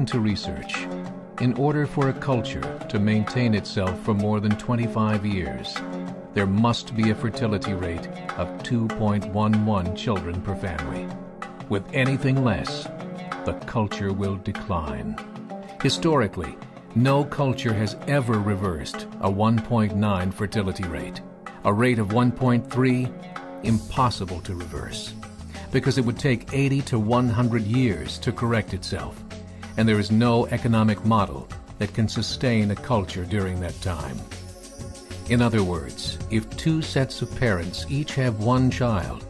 to research. In order for a culture to maintain itself for more than 25 years, there must be a fertility rate of 2.11 children per family. With anything less, the culture will decline. Historically, no culture has ever reversed a 1.9 fertility rate. A rate of 1.3, impossible to reverse, because it would take 80 to 100 years to correct itself, and there is no economic model that can sustain a culture during that time. In other words, if two sets of parents each have one child,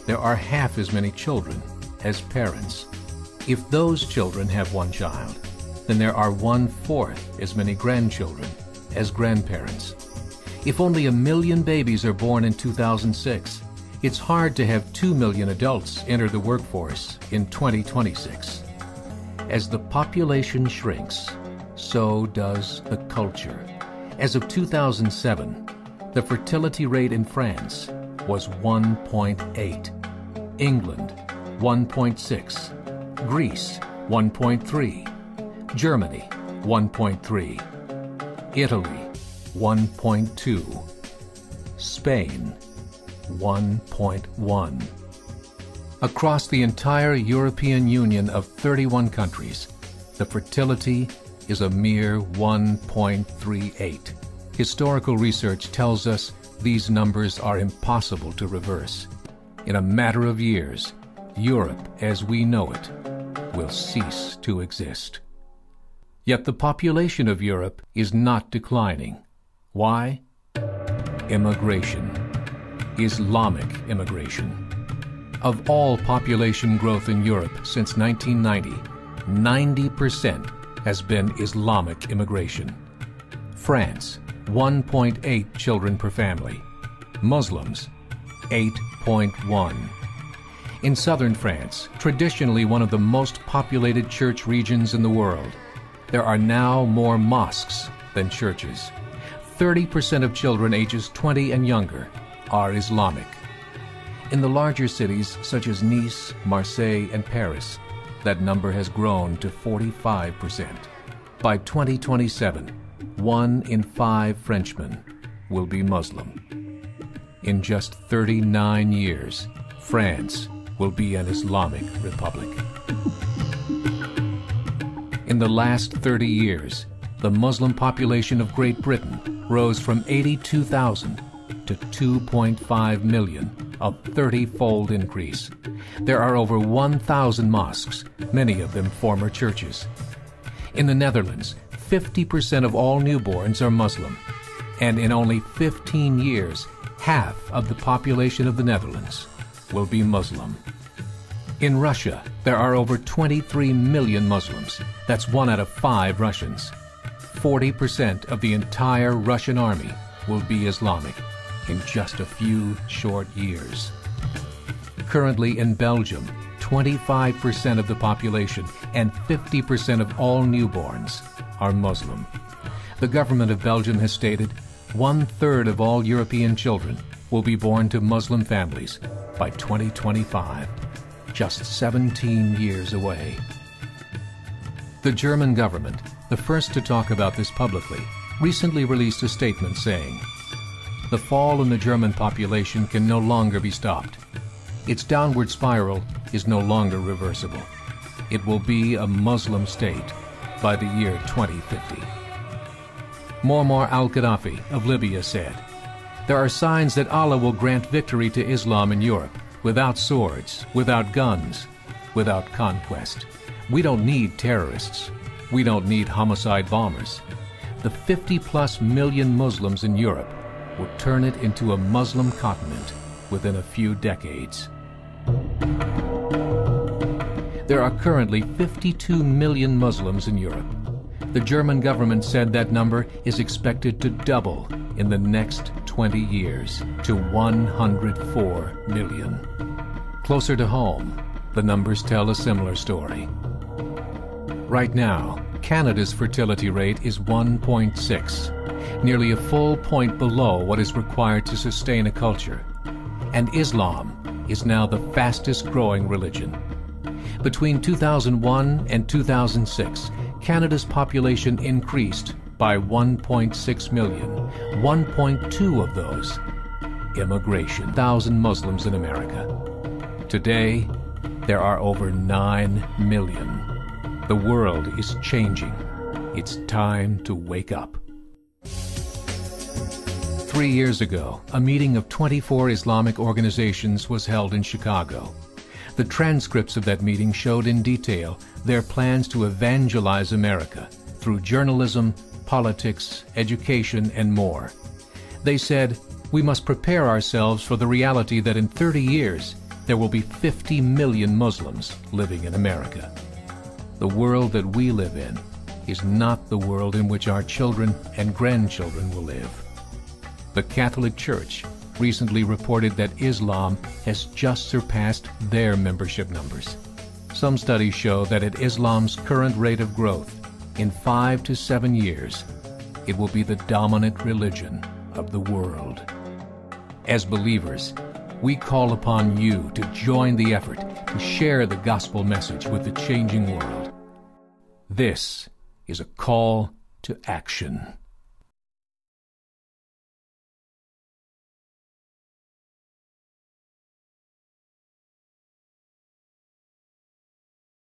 there are half as many children as parents. If those children have one child, then there are 1/4 as many grandchildren as grandparents. If only 1 million babies are born in 2006, it's hard to have 2 million adults enter the workforce in 2026. As the population shrinks, so does the culture. As of 2007, the fertility rate in France was 1.8, England 1.6, Greece 1.3, Germany 1.3, Italy 1.2, Spain 1.1. Across the entire European Union of 31 countries, the fertility is a mere 1.38. Historical research tells us these numbers are impossible to reverse. In a matter of years, Europe as we know it will cease to exist. Yet the population of Europe is not declining. Why? Immigration. Islamic immigration. Of all population growth in Europe since 1990, 90% has been Islamic immigration. France, 1.8 children per family. Muslims, 8.1. In southern France, traditionally one of the most populated church regions in the world, there are now more mosques than churches. 30% of children ages 20 and younger are Islamic. In the larger cities such as Nice, Marseille, and Paris, that number has grown to 45%. By 2027, 1 in 5 Frenchmen will be Muslim. In just 39 years, France will be an Islamic republic. In the last 30 years, the Muslim population of Great Britain rose from 82,000 to 2.5 million, a 30-fold increase. There are over 1,000 mosques, many of them former churches. In the Netherlands, 50% of all newborns are Muslim, and in only 15 years, half of the population of the Netherlands will be Muslim. In Russia, there are over 23 million Muslims. That's 1 out of 5 Russians. 40% of the entire Russian army will be Islamic in just a few short years. Currently in Belgium, 25% of the population and 50% of all newborns are Muslim. The government of Belgium has stated 1/3 of all European children will be born to Muslim families by 2025, just 17 years away. The German government, the first to talk about this publicly, recently released a statement saying, "The fall in the German population can no longer be stopped. Its downward spiral is no longer reversible. It will be a Muslim state by the year 2050. Muammar al-Gaddafi of Libya said, "There are signs that Allah will grant victory to Islam in Europe without swords, without guns, without conquest. We don't need terrorists. We don't need homicide bombers. The 50+ million Muslims in Europe will turn it into a Muslim continent within a few decades." There are currently 52 million Muslims in Europe. The German government said that number is expected to double in the next 20 years to 104 million. Closer to home, the numbers tell a similar story. Right now, Canada's fertility rate is 1.6, nearly a full point below what is required to sustain a culture. And Islam is now the fastest growing religion. Between 2001 and 2006, Canada's population increased by 1.6 million. 1.2 of those, immigration. 1,000 Muslims in America. Today, there are over 9 million. The world is changing. It's time to wake up. 3 years ago, a meeting of 24 Islamic organizations was held in Chicago. The transcripts of that meeting showed in detail their plans to evangelize America through journalism, politics, education, and more. They said, we must prepare ourselves for the reality that in 30 years, there will be 50 million Muslims living in America. The world that we live in is not the world in which our children and grandchildren will live. The Catholic Church recently reported that Islam has just surpassed their membership numbers. Some studies show that at Islam's current rate of growth, in 5 to 7 years, it will be the dominant religion of the world. As believers, we call upon you to join the effort to share the gospel message with the changing world. This is a call to action.